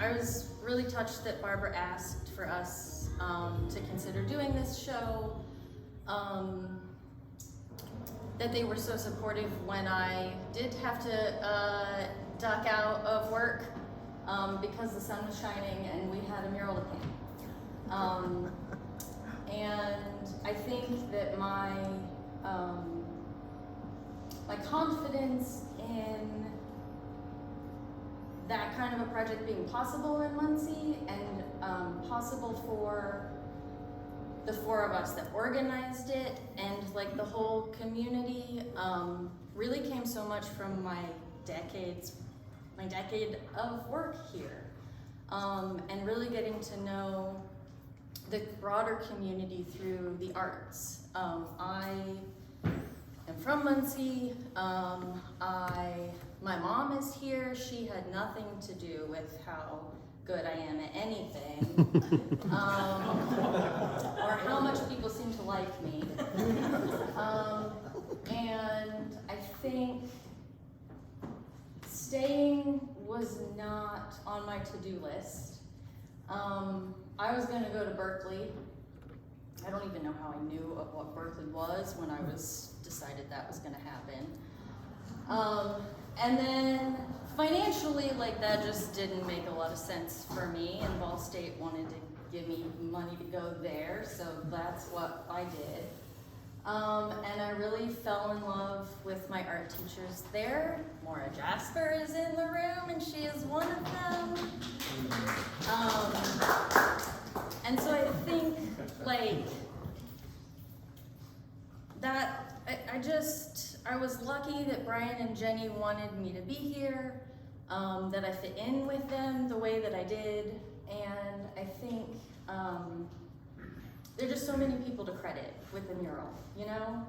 I was really touched that Barbara asked for us to consider doing this show. That they were so supportive when I did have to duck out of work because the sun was shining and we had a mural to paint. And I think that my confidence in that kind of a project being possible in Muncie and possible for the four of us that organized it and like the whole community really came so much from my decade of work here and really getting to know the broader community through the arts. I am from Muncie. My mom is here. She had nothing to do with how good I am at anything, or how much people seem to like me. And I think staying was not on my to-do list. I was gonna go to Berkeley. I don't even know how I knew of what Berkeley was when I was decided that was gonna happen. And then financially, like that just didn't make a lot of sense for me, and Ball State wanted to give me money to go there, so that's what I did. And I really fell in love with my art teachers there. Maura Jasper is in the room, and she is one of them. And so I think like that, I was lucky that Brian and Jenny wanted me to be here, that I fit in with them the way that I did, and I think there are just so many people to credit with the mural, you know?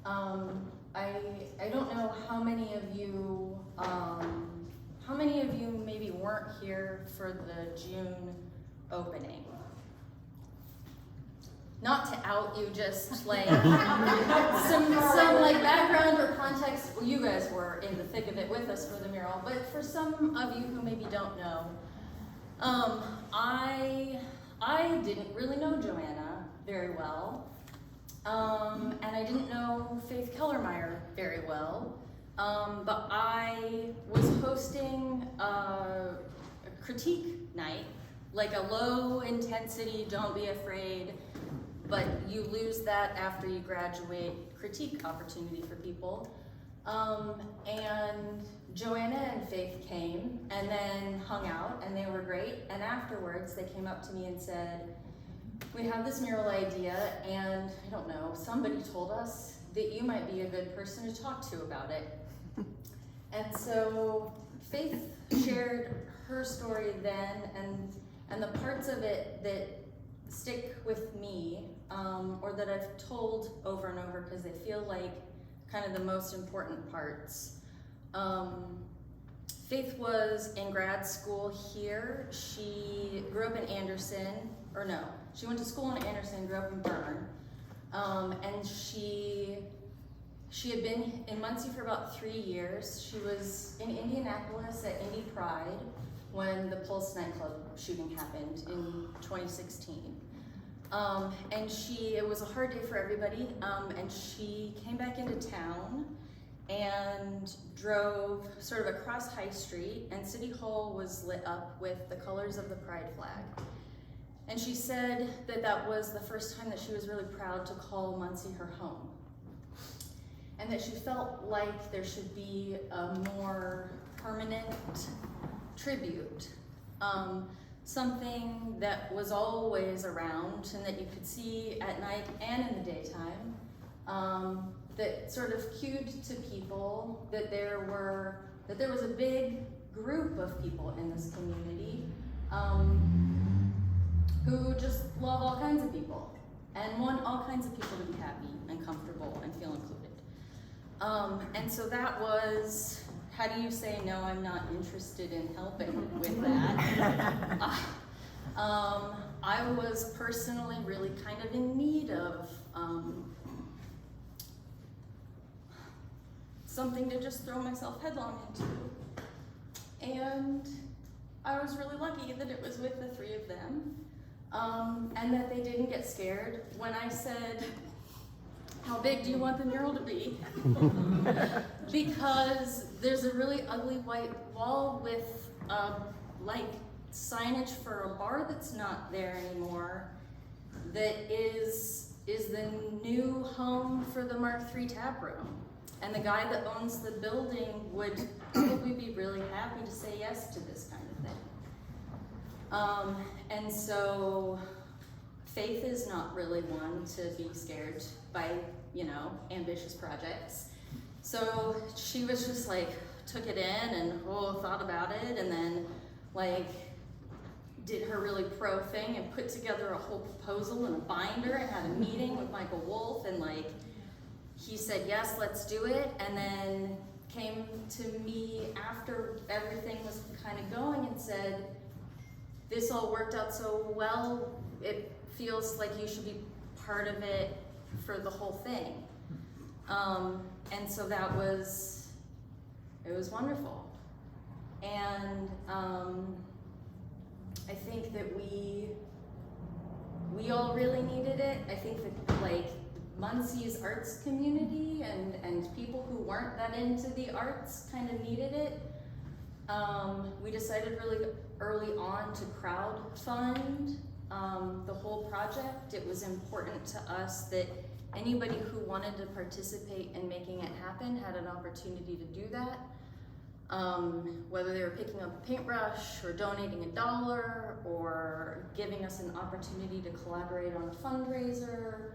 I don't know how many of you maybe weren't here for the June opening. Not to out you, just like some like background or context. Well, you guys were in the thick of it with us for the mural, but for some of you who maybe don't know, I didn't really know Joanna very well, and I didn't know Faith Kellermeyer very well, but I was hosting a critique night, like a low intensity, don't be afraid, but you lose that after you graduate, critique opportunity for people. And Joanna and Faith came and then hung out, and they were great. And afterwards, they came up to me and said, we have this mural idea, and I don't know, somebody told us that you might be a good person to talk to about it. And so Faith shared her story then, and the parts of it that stick with me, or that I've told over and over because they feel like kind of the most important parts. Faith was in grad school here. She grew up in Anderson, or no, she went to school in Anderson, grew up in Bern, and she had been in Muncie for about 3 years. She was in Indianapolis at Indy Pride when the Pulse nightclub shooting happened in 2016. And it was a hard day for everybody, and she came back into town and drove sort of across High Street, and City Hall was lit up with the colors of the Pride flag. And she said that that was the first time that she was really proud to call Muncie her home. And that she felt like there should be a more permanent tribute. Something that was always around and that you could see at night and in the daytime, that sort of cued to people that there was a big group of people in this community who just love all kinds of people and want all kinds of people to be happy and comfortable and feel included. And so that was, how do you say, no, I'm not interested in helping with that? I was personally really kind of in need of something to just throw myself headlong into. And I was really lucky that it was with the three of them, and that they didn't get scared when I said, how big do you want the mural to be? Because there's a really ugly white wall with like signage for a bar that's not there anymore, that is the new home for the Mark III tap room. And the guy that owns the building would probably be really happy to say yes to this kind of thing. And so Faith is not really one to be scared by, you know, ambitious projects. So she was just like, took it in and thought about it, and then like did her really pro thing and put together a whole proposal and a binder and had a meeting with Michael Wolf, and like he said, yes, let's do it, and then came to me after everything was kind of going and said, this all worked out so well, it feels like you should be part of it for the whole thing. And so it was wonderful. And I think that we all really needed it. I think that like Muncie's arts community and people who weren't that into the arts kind of needed it. We decided really early on to crowdfund the whole project. It was important to us that anybody who wanted to participate in making it happen had an opportunity to do that. Whether they were picking up a paintbrush or donating $1 or giving us an opportunity to collaborate on a fundraiser.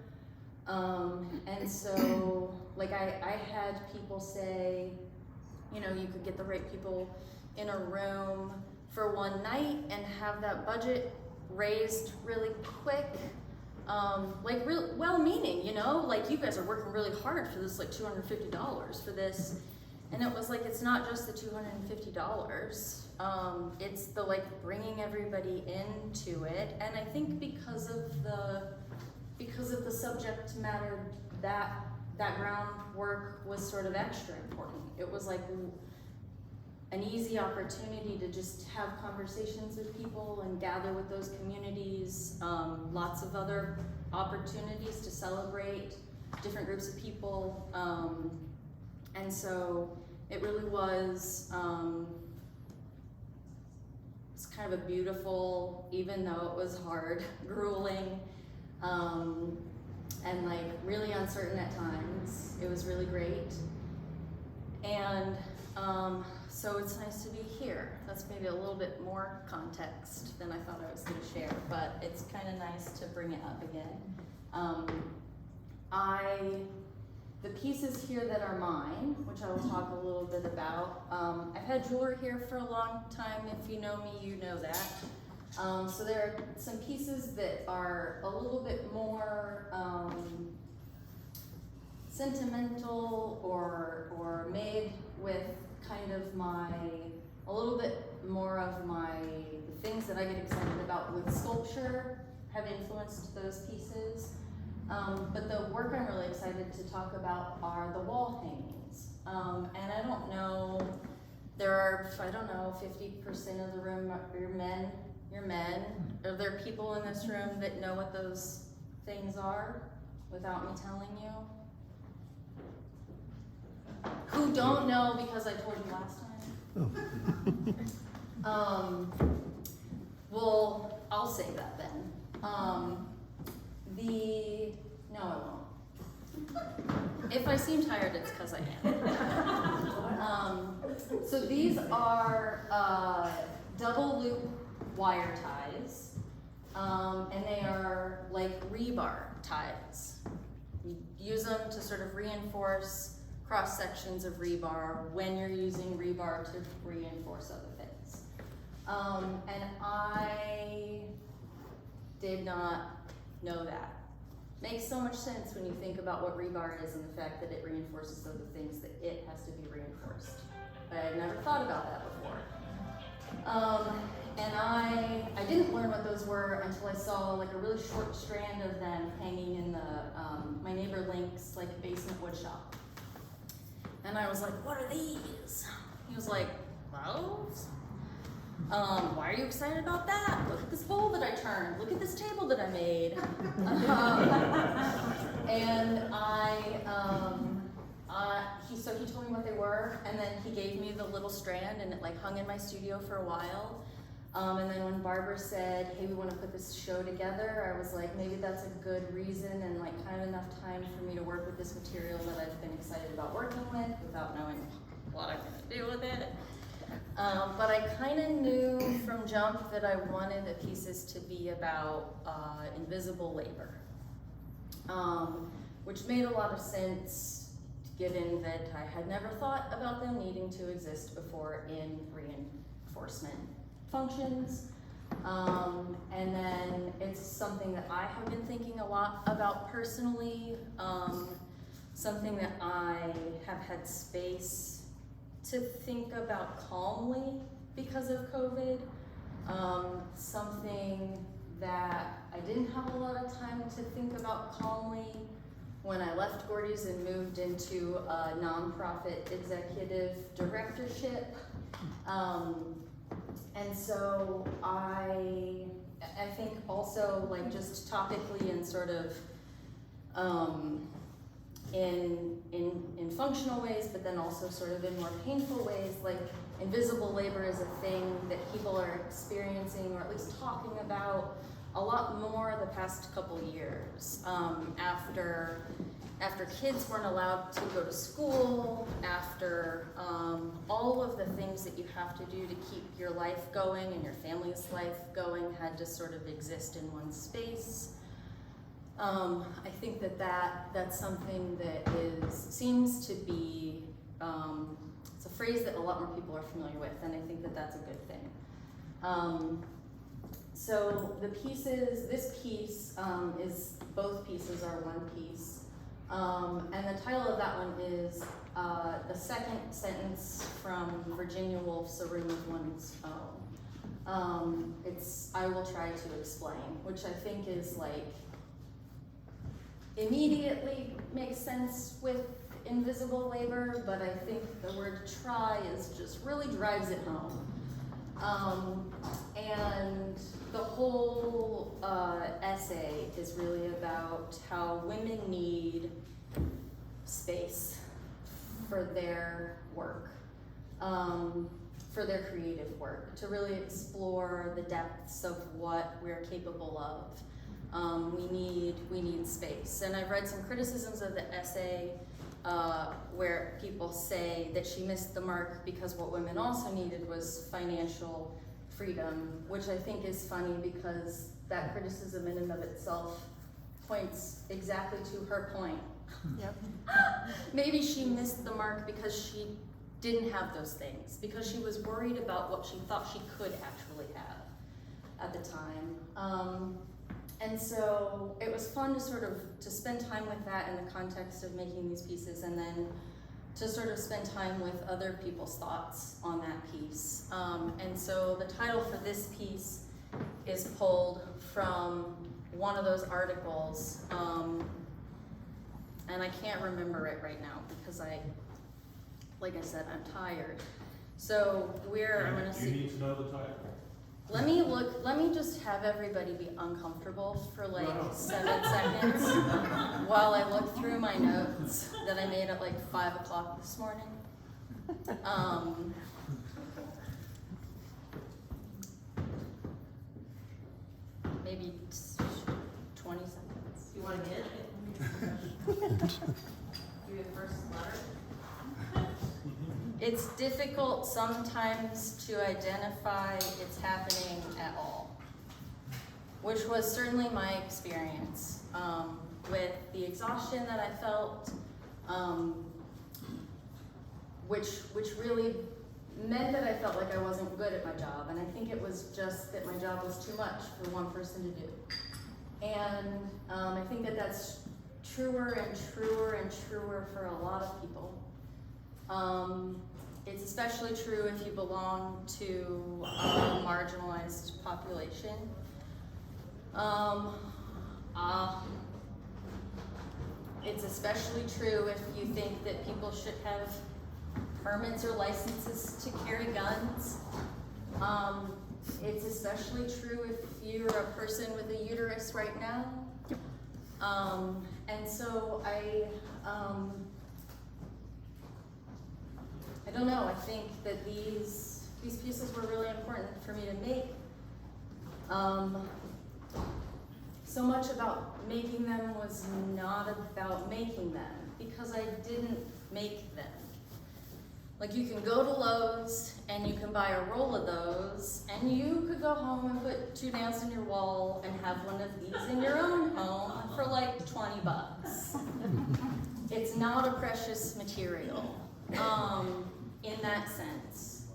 And so, like I had people say, you know, you could get the right people in a room for one night and have that budget raised really quick. Like real well-meaning, you know, like you guys are working really hard for this, like $250 for this. And it was like, it's not just the $250, it's the like bringing everybody into it. And I think because of the subject matter, that groundwork was sort of extra important. It was like an easy opportunity to just have conversations with people and gather with those communities, lots of other opportunities to celebrate different groups of people. And so it really was, it's kind of a beautiful, even though it was hard, grueling, and like really uncertain at times. It was really great. And so it's nice to be here. That's maybe a little bit more context than I thought I was gonna share, but it's kind of nice to bring it up again. The pieces here that are mine, which I will talk a little bit about, I've had jewelry here for a long time. If you know me, you know that. So there are some pieces that are a little bit more sentimental or made with kind of a little bit more of the things that I get excited about with sculpture have influenced those pieces. But the work I'm really excited to talk about are the wall hangings. And I don't know, there are, 50% of the room are men. You're men. Are there people in this room that know what those things are without me telling you? Who don't know because I told you last time? Well, I'll say that then. No, I won't. If I seem tired, it's because I am. So these are double loop wire ties, and they are like rebar ties. You use them to sort of reinforce cross sections of rebar when you're using rebar to reinforce other things. And I did not know that. Makes so much sense when you think about what rebar is and the fact that it reinforces other things, that it has to be reinforced. But I had never thought about that before. And I didn't learn what those were until I saw like a really short strand of them hanging in my neighbor Link's like basement wood shop. And I was like, what are these? He was like, those? Why are you excited about that? Look at this bowl that I turned. Look at this table that I made. And so he told me what they were, and then he gave me the little strand, and it like hung in my studio for a while. And then when Barbara said, hey, we want to put this show together, I was like, maybe that's a good reason and like kind of enough time for me to work with this material that I've been excited about working with without knowing what I'm going to do with it. But I kind of knew from jump that I wanted the pieces to be about invisible labor, which made a lot of sense given that I had never thought about them needing to exist before in reinforcement functions. And then it's something that I have been thinking a lot about personally, something that I have had space to think about calmly because of COVID, something that I didn't have a lot of time to think about calmly when I left Gordy's and moved into a nonprofit executive directorship. And so I think also like just topically and sort of in functional ways, but then also sort of in more painful ways, like invisible labor is a thing that people are experiencing or at least talking about a lot more the past couple years. After kids weren't allowed to go to school, after all of the things that you have to do to keep your life going and your family's life going had to sort of exist in one space. I think that's something that seems to be, it's a phrase that a lot more people are familiar with, and I think that that's a good thing. So the pieces, this piece both pieces are one piece. And the title of that one is the second sentence from Virginia Woolf's A Room of One's Own. It's I will try to explain, which I think is like immediately makes sense with invisible labor, but I think the word try just really drives it home. And the whole essay is really about how women need space for their work, for their creative work, to really explore the depths of what we're capable of. We need space. And I've read some criticisms of the essay where people say that she missed the mark because what women also needed was financial freedom, which I think is funny because that criticism in and of itself points exactly to her point. Yep. Maybe she missed the mark because she didn't have those things, because she was worried about what she thought she could actually have at the time. And so it was fun to spend time with that in the context of making these pieces, and then to sort of spend time with other people's thoughts on that piece. And so the title for this piece is pulled from one of those articles, and I can't remember it right now because like I said, I'm tired. So I'm gonna see. You need to know the title. Let me just have everybody be uncomfortable for like 7 seconds while I look through my notes that I made at like 5 o'clock this morning. Maybe 20 seconds. You want to get it? Do the first letter. It's difficult sometimes to identify it's happening at all, which was certainly my experience with the exhaustion that I felt, which really meant that I felt like I wasn't good at my job, and I think it was just that my job was too much for one person to do. And I think that that's truer and truer and truer for a lot of people. It's especially true if you belong to a marginalized population. It's especially true if you think that people should have permits or licenses to carry guns. It's especially true if you're a person with a uterus right now. And so I don't know, I think that these pieces were really important for me to make. So much about making them was not about making them, because I didn't make them. Like, you can go to Lowe's and you can buy a roll of those, and you could go home and put 2 nails in your wall and have one of these in your own home for like 20 bucks. It's not a precious material, in that sense.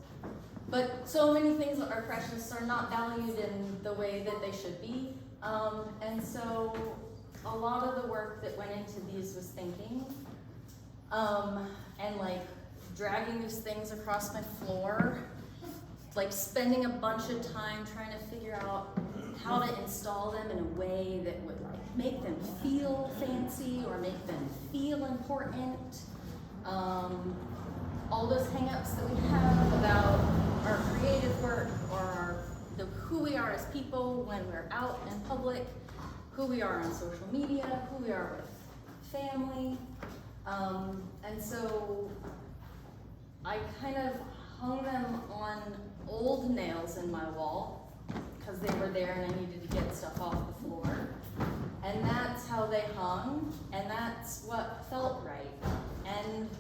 But so many things that are precious are not valued in the way that they should be. And so a lot of the work that went into these was thinking, and like dragging these things across my floor, like spending a bunch of time trying to figure out how to install them in a way that would like make them feel fancy or make them feel important. All those hang-ups that we have about our creative work or who we are as people when we're out in public, who we are on social media, who we are with family. And so I kind of hung them on old nails in my wall because they were there and I needed to get stuff off the floor. And that's how they hung, and that's what felt right. And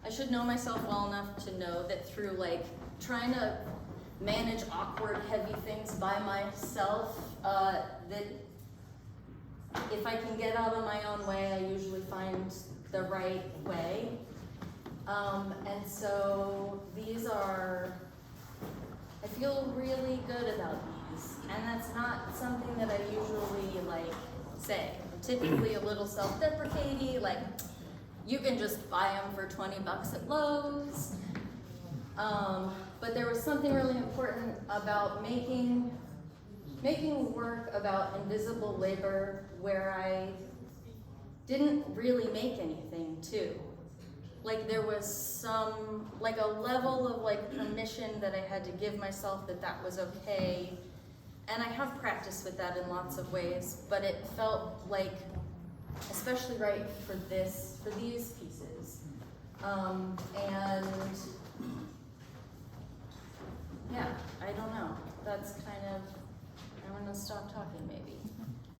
I should know myself well enough to know that through like trying to manage awkward, heavy things by myself, that if I can get out of my own way, I usually find the right way. And so these are, I feel really good about these, and that's not something that I usually like say. I'm typically a little self-deprecating, like, you can just buy them for 20 bucks at Lowe's. But there was something really important about making work about invisible labor where I didn't really make anything too. Like there was some, like a level of like permission that I had to give myself that was okay. And I have practiced with that in lots of ways, but it felt like especially right for these pieces. And yeah, I don't know. That's kind of, I'm gonna stop talking maybe.